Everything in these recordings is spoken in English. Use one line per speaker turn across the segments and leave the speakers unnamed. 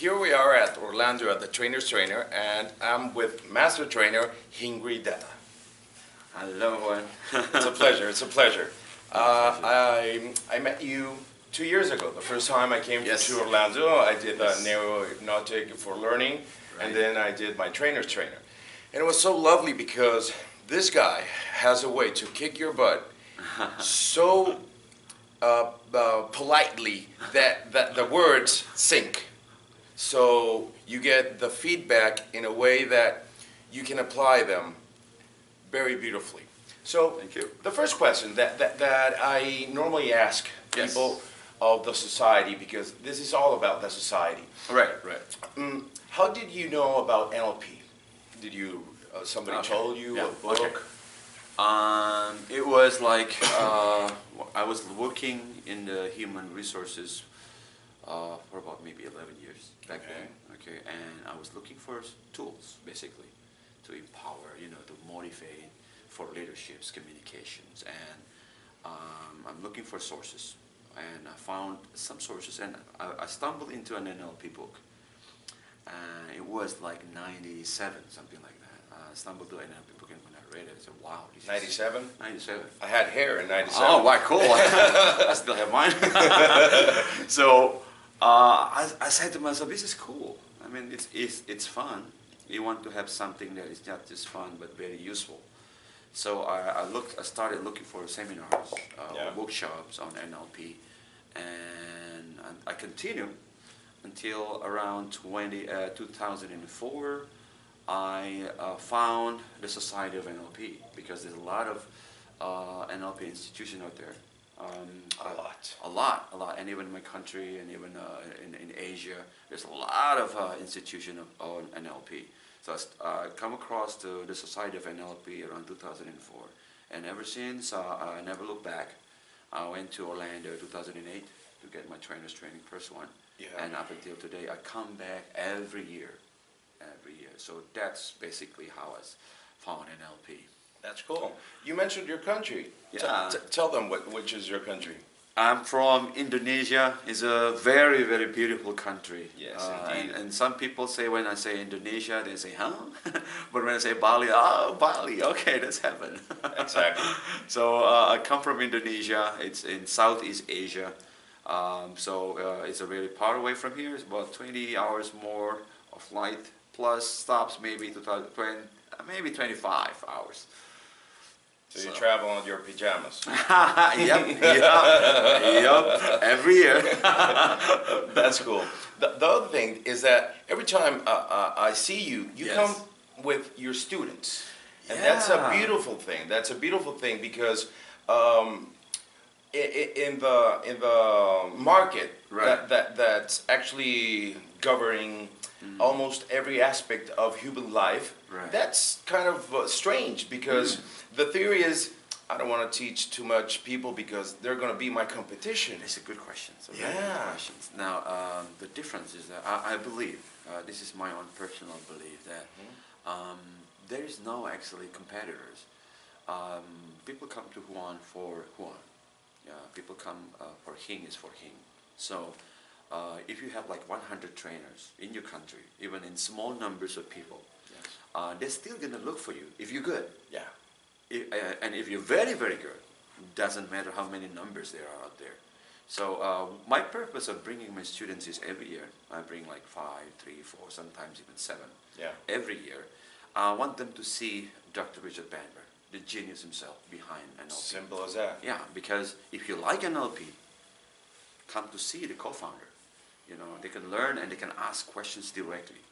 here we are at Orlando at the Trainer's Trainer, and I'm with Master Trainer Hingdranata.
Hello, everyone.
It's a pleasure. It's a pleasure. I met you 2 years ago. The first time I came to Orlando, I did the Neurohypnotic for Learning, and then I did my Trainer's Trainer. And it was so lovely because this guy has a way to kick your butt so politely that the words sink. So you get the feedback in a way that you can apply them very beautifully. So
thank you.
The first question that I normally ask people of the society, because this is all about the society.
Right.
How did you know about NLP? Did you somebody told you a book?
It was like I was working in the human resources for about maybe 11 years back then. Okay, and I was looking for tools basically to empower, to motivate for leaderships, communications, and I'm looking for sources. And I found some sources, and I stumbled into an NLP book. It was like 97, something like that. I stumbled to an NLP book, and when I read it, I said, wow.
97?
97.
I had hair in 97.
Oh, wow, cool. I still have mine. So I said to myself, this is cool. I mean, it's fun. You want to have something that is not just fun, but very useful. So I started looking for seminars, workshops on NLP, and I continued until around 2004. I found the Society of NLP, because there's a lot of NLP institutions out there. A lot, and even in my country, and even in Asia, there's a lot of institutions on NLP. So I come across the Society of NLP around 2004, and ever since I never looked back. I went to Orlando 2008 to get my trainer's training, first one, and up until today I come back every year. So that's basically how I found NLP.
That's cool. You mentioned your country.
Yeah.
Tell them which is your country.
I'm from Indonesia. It's a very, very beautiful country.
Yes, indeed.
And some people say, when I say Indonesia, they say, huh? But when I say Bali, oh, Bali, okay, that's heaven.
Exactly.
So I come from Indonesia. It's in Southeast Asia. It's a really far away from here. It's about 20 hours more of flight, plus stops maybe 25 hours.
So you travel in your pajamas.
Yep, every year.
That's cool. The other thing is that every time I see you, you come with your students. And that's a beautiful thing. That's a beautiful thing because in the market that's actually governing almost every aspect of human life, that's kind of strange because the theory is, I don't want to teach too much people because they're going to be my competition.
It's a good question. Now, the difference is that I believe, this is my own personal belief, that there is no actually competitors. People come to Huan for Huan. People come for Hing is for Hing. So if you have like 100 trainers in your country, even in small numbers of people, they're still going to look for you if you're good. And if you're very, very good, doesn't matter how many numbers there are out there. So my purpose of bringing my students is every year. I bring like 5, 3, 4, sometimes even 7. Every year. I want them to see Dr. Richard Bandler, the genius himself behind NLP.
Simple as that.
Yeah, because if you like NLP, come to see the co-founder. They can learn and they can ask questions directly.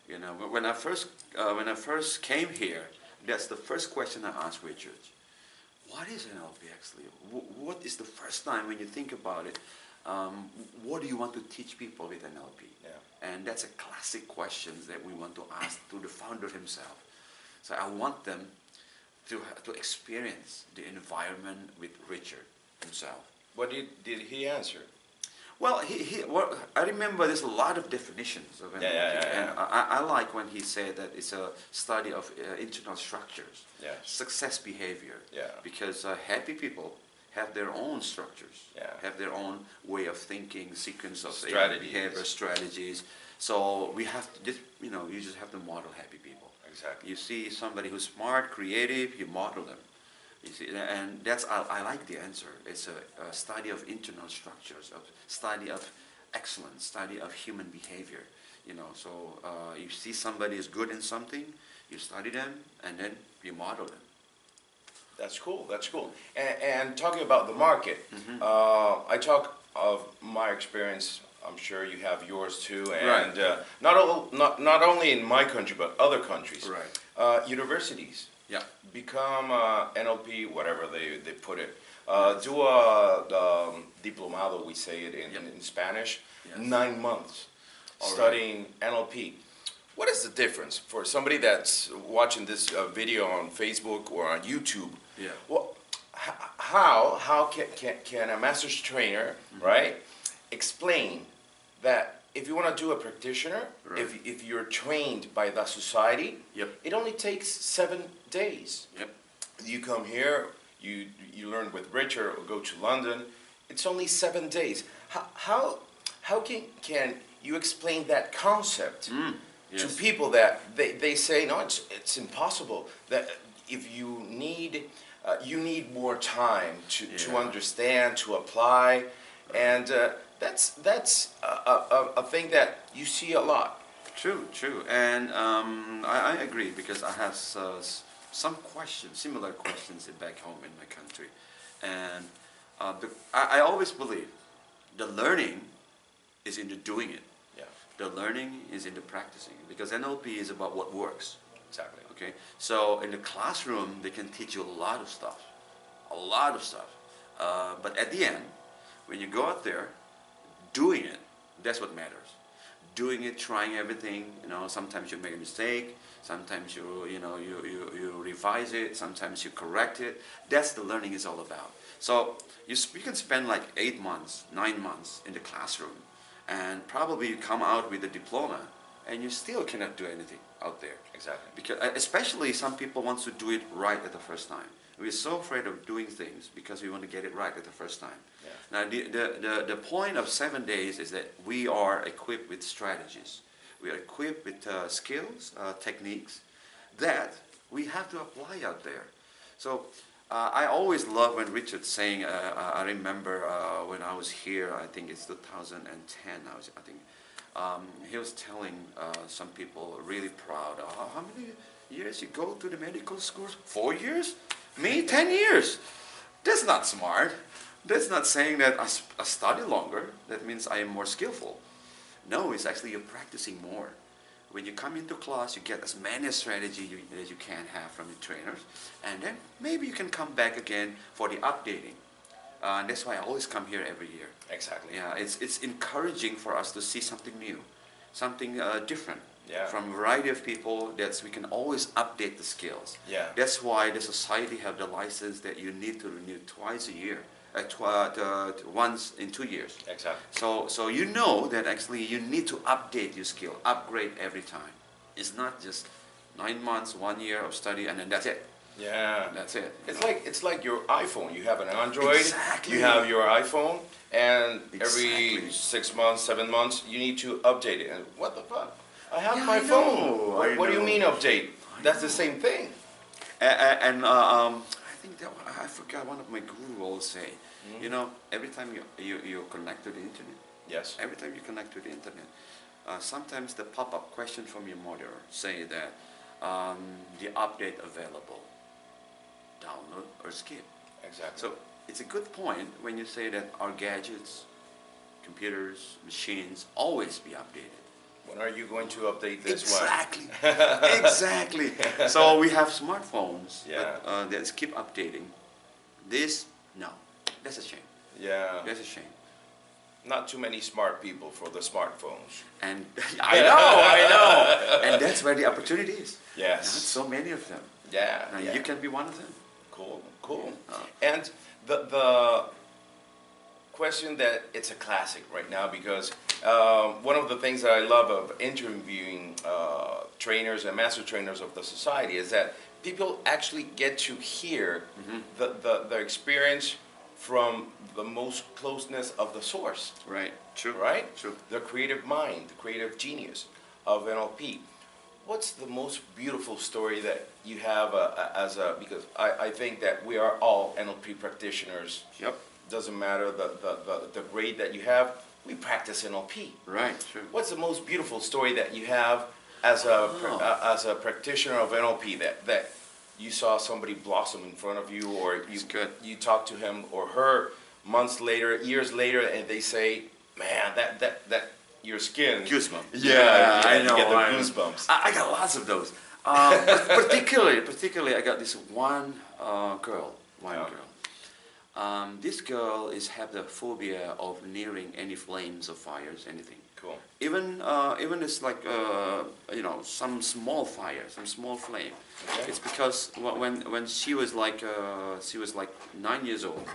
When I first came here, that's the first question I asked Richard. What is NLP actually? What is the first time when you think about it? What do you want to teach people with NLP? And that's a classic question that we want to ask to the founder himself. So I want them to experience the environment with Richard himself.
What did he answer?
Well, I remember there's a lot of definitions of NLP, and I like when he said that it's a study of internal structures, success behavior, because happy people have their own structures, have their own way of thinking, sequence of behavior, strategies. So we have to just, you just have to model happy people.
Exactly.
You see somebody who's smart, creative, you model them. You see, and I like the answer. It's a study of internal structures, of study of excellence, study of human behavior. So you see somebody is good in something, you study them, and then you model them.
That's cool. That's cool. And talking about the market, I talk of my experience. I'm sure you have yours too, and not only in my country but other countries.
Right.
Universities.
Yeah.
Become NLP, whatever they put it. Do a diplomado, we say it in Spanish.
Yes.
9 months
All
studying NLP. What is the difference for somebody that's watching this video on Facebook or on YouTube?
Yeah.
Well, how can a master's trainer, right, explain that if you want to do a practitioner,
Right.
if you're trained by the society,
Yep.
it only takes 7 days.
Yep.
You come here, you learn with Richard or go to London. It's only 7 days. How can you explain that concept
Yes.
to people that they say no, it's impossible, that if you need more time to understand, to apply, and that's a thing that you see a lot.
True, and I agree, because I have some questions, similar questions back home in my country, and I always believe the learning is in the doing it.
Yeah,
The learning is in the practicing, because NLP is about what works.
exactly.
Okay, so in the classroom they can teach you a lot of stuff, but at the end, when you go out there, doing it, that's what matters. Doing it, trying everything. Sometimes you make a mistake. Sometimes you revise it. Sometimes you correct it. That's the learning is all about. So you can spend like 8 months, 9 months in the classroom, and probably you come out with a diploma, and you still cannot do anything out there.
Exactly.
Because especially some people want to do it right at the first time. We're so afraid of doing things because we want to get it right at the first time.
Yeah.
Now the point of 7 days is that we are equipped with strategies. We are equipped with skills, techniques that we have to apply out there. So I always love when Richard's saying, I remember when I was here, I think it's 2010, he was telling some people really proud, how many years you go to the medical schools? 4 years? Me, 10 years. That's not smart. That's not saying that I study longer. That means I am more skillful. No, it's actually you're practicing more. When you come into class, you get as many strategies as you can have from the trainers, and then maybe you can come back again for the updating. And that's why I always come here every year.
Exactly.
Yeah, it's encouraging for us to see something new, something different.
Yeah.
From a variety of people, we can always update the skills.
Yeah.
That's why the society have the license that you need to renew twice a year, once in 2 years.
Exactly.
So you know that actually you need to update your skill, upgrade every time. It's not just 9 months, 1 year of study, and then that's it.
Yeah.
That's it.
It's like your iPhone. You have an Android.
Exactly.
You have your iPhone, and
Exactly.
every 6 months, 7 months, you need to update it. And what the fuck? I have my
I
phone.
know,
What do you
I
mean
know.
update? That's the same thing.
And I think that I forgot one of my guru always say, every time you connect to the internet,
Yes.
every time you connect to the internet, sometimes the pop-up question from your mother say that the update available, download or skip.
Exactly.
So it's a good point when you say that our gadgets, computers, machines always be updated.
When are you going to update this
Exactly.
one?
Exactly. So we have smartphones that keep updating. This, no, that's a shame.
Yeah.
That's a shame.
Not too many smart people for the smartphones.
And I know. And that's where the opportunity is.
Yes.
Not so many of them.
Yeah.
Now
yeah.
you can be one of them.
Cool. And the question that it's a classic right now, because one of the things that I love of interviewing trainers and master trainers of the society is that people actually get to hear the experience from the most closeness of the source.
Right. True.
Right?
True.
The creative mind, the creative genius of NLP. What's the most beautiful story that you have because I think that we are all NLP practitioners.
Yep.
Doesn't matter the grade that you have, we practice NLP.
Right. True.
What's the most beautiful story that you have as a practitioner of NLP that you saw somebody blossom in front of you, or you talked to him or her months later, years later, and they say, man, that your skin.
Goosebumps.
Yeah,
I know.
You get the goosebumps.
I got lots of those. Particularly, I got this one girl. This girl have the phobia of nearing any flames or fires, anything.
Cool.
Even it's like some small fire, some small flame.
Okay.
It's because when she was like 9 years old,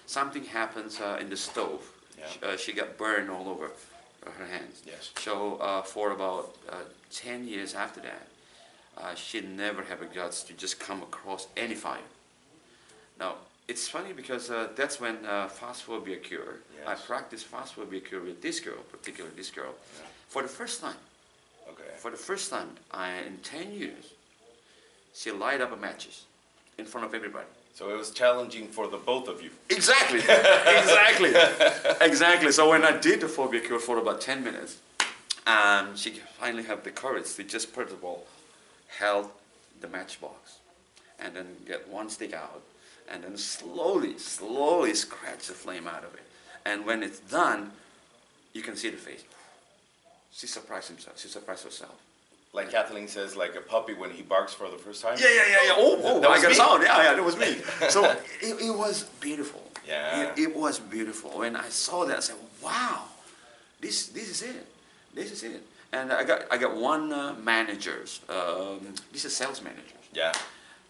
something happens in the stove.
Yeah.
She got burned all over her hands.
Yes.
So for about 10 years after that, she never had the guts to just come across any fire. Now, it's funny because that's when phasphobia cure.
Yes.
I practiced phasphobia cure with this girl, particularly this girl, for the first time.
Okay.
For the first time, in 10 years, she light up a matches in front of everybody.
So it was challenging for the both of you.
Exactly, exactly, exactly. So when I did the phobia cure for about 10 minutes, she finally had the courage to just first of all held the matchbox, and then get one stick out, and then slowly scratch the flame out of it. And when it's done, you can see the face. She surprised herself.
Like Kathleen says, like a puppy when he barks for the first time.
Yeah. Oh,
That was
I got
me.
a sound. Yeah, that was me. So it was beautiful.
Yeah.
It was beautiful. When I saw that, I said, wow, this is it. This is it. And I got one managers. This is sales managers.
Yeah.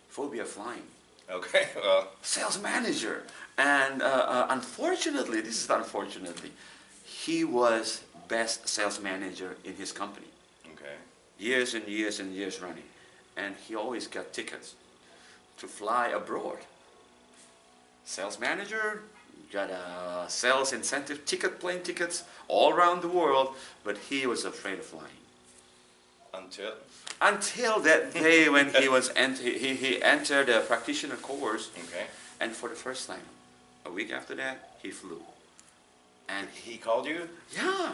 Phobia of flying.
Okay. Well.
Sales manager. And unfortunately, he was best sales manager in his company.
Okay.
Years and years and years running. And he always got tickets to fly abroad. Sales manager, got a sales incentive plane tickets all around the world, but he was afraid of flying. Until that day when he entered a practitioner course.
Okay.
And for the first time, a week after that, he flew. And
he called you?
Yeah.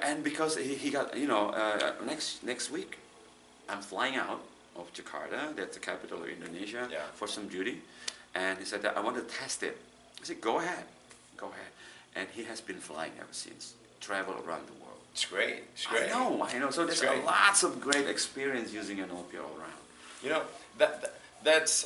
And because he got, next week, I'm flying out of Jakarta, that's the capital of Indonesia, for some duty. And he said, I want to test it. I said, go ahead. And he has been flying ever since, travel around the world.
It's great.
I know. So there's lots of great experience using NLP all around.
You know, that's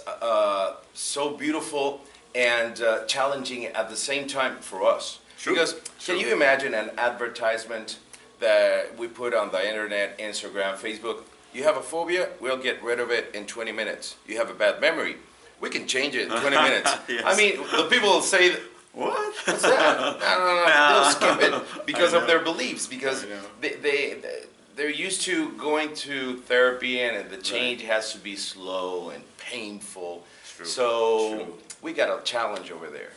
so beautiful and challenging at the same time for us.
True.
Because can you imagine an advertisement that we put on the internet, Instagram, Facebook? You have a phobia, we'll get rid of it in 20 minutes. You have a bad memory, we can change it in 20 minutes.
Yes.
I mean, the people will say,
what?
What's that? No. They'll skip it because of their beliefs, because they're used to going to therapy, and the change has to be slow and painful.
True.
So we got a challenge over there.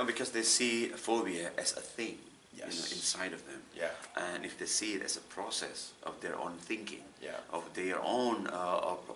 Because they see phobia as a thing inside of them.
Yeah.
And if they see it as a process of their own thinking, of their own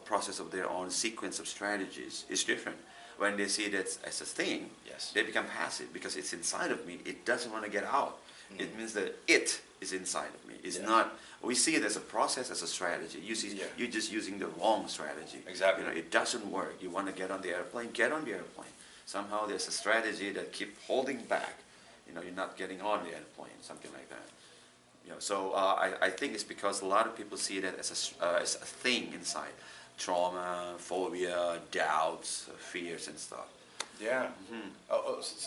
process of their own sequence of strategies, it's different. When they see that as a thing, they become passive because it's inside of me. It doesn't want to get out. It means that it is inside of me. It's not. We see it as a process, as a strategy. You're just using the wrong strategy.
Exactly.
It doesn't work. You want to get on the airplane, get on the airplane. Somehow there's a strategy that keeps holding back. You're not getting on the airplane, something like that. So I think it's because a lot of people see that as a thing inside. Trauma, phobia, doubts, fears and stuff.
Yeah.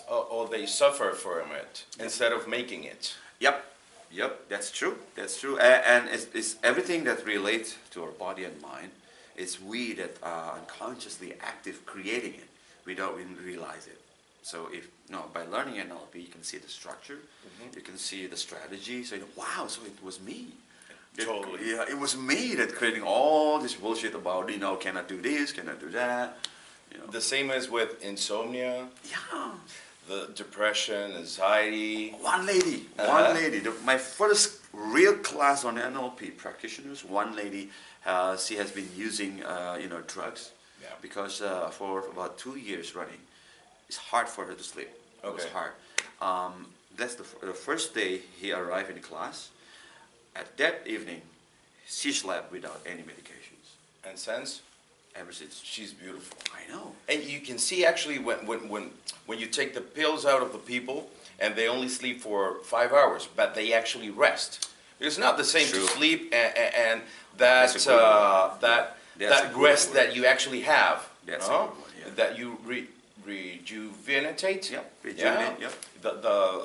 Or they suffer from it instead of making it.
Yep, that's true. And it's everything that relates to our body and mind. It's we that are unconsciously active creating it. We don't even realize it. So by learning NLP, you can see the structure, you can see the strategy. So wow, so it was me.
Totally.
It was me that creating all this bullshit about can I do this, can I do that.
The same as with insomnia.
Yeah.
the depression, anxiety.
One lady, my first real class on NLP practitioners, one lady, she has been using, drugs, because for about 2 years running, it's hard for her to sleep. It was hard. That's the first day he arrived in class. At that evening, she slept without any medications.
And since?
Ever since.
She's beautiful.
I know.
And you can see actually when you take the pills out of the people and they only sleep for 5 hours, but they actually rest. It's not the same to sleep and that that rest that you actually have.
That's a good one, yeah.
That you rejuvenate.
Yep. Rejuvenate.
Yeah.
Yep.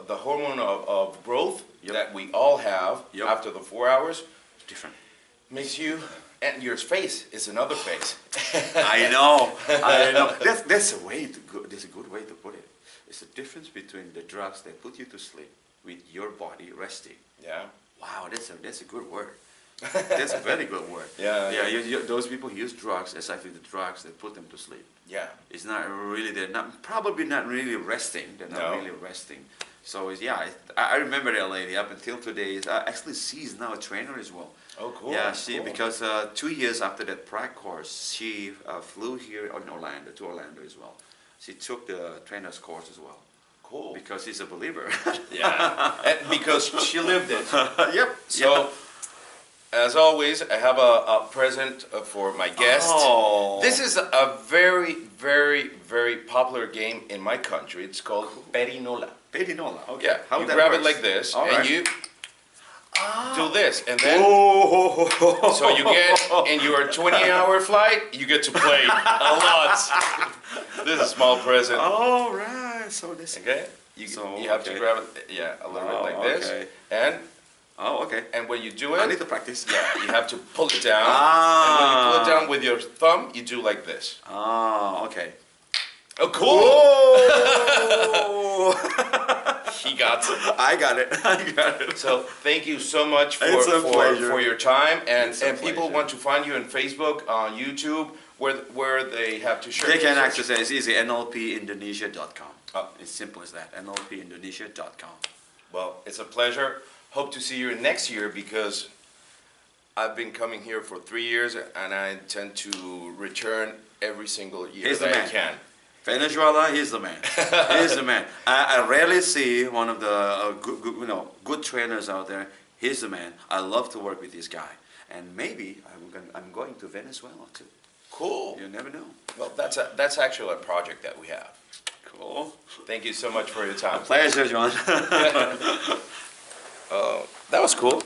The hormone of growth
Yep.
that we all have
Yep.
after the 4 hours
Different.
makes you, and your face is another face.
I know. That's a way to go. That's a good way to put it. It's the difference between the drugs that put you to sleep with your body resting.
Yeah.
Wow, that's a good word. That's a very good word.
Yeah.
Those people who use drugs, it's actually the drugs that put them to sleep.
Yeah.
It's not really, probably not really resting. They're not really resting. So I remember that lady up until today. Actually, she's now a trainer as well.
Oh, cool.
Yeah,
cool.
because 2 years after that prac course, she flew here to Orlando as well. She took the trainer's course as well.
Cool.
Because she's a believer.
Yeah. And because she lived it.
Yep.
So, as always, I have a present for my guest.
Oh.
This is a very, very, very popular game in my country. It's called Perinola.
Perinola. Okay.
Yeah.
How
you
that
grab
works?
it like this,
All
and
right.
you do this, and then
Oh.
so you get in your 20-hour flight, you get to play a lot. This is a small present.
All right. So this.
Okay. You have to grab it, a little bit like this, and
okay.
and when you do it,
I need to practice.
yeah, you have to pull it down.
Ah.
And when you pull it down with your thumb, you do like this.
Okay.
Oh, cool!
Oh.
He got it.
I got it.
So thank you so much
It's a pleasure.
for your time. And
It's a
people
pleasure.
want to find you on Facebook, on YouTube, where they have to share.
They can
research.
access it. It's easy. NLPindonesia.com.
Oh.
It's simple as that. NLPindonesia.com.
Well, it's a pleasure. Hope to see you next year because I've been coming here for 3 years and I intend to return every single year
He's the
that I
man.
can.
Venezuela, he's the man. He's the man. I rarely see one of the good trainers out there. He's the man. I love to work with this guy. And maybe I'm going to Venezuela too.
Cool.
You never know.
Well, that's actually a project that we have.
Cool.
Thank you so much for your time.
Pleasure, John.
That was cool.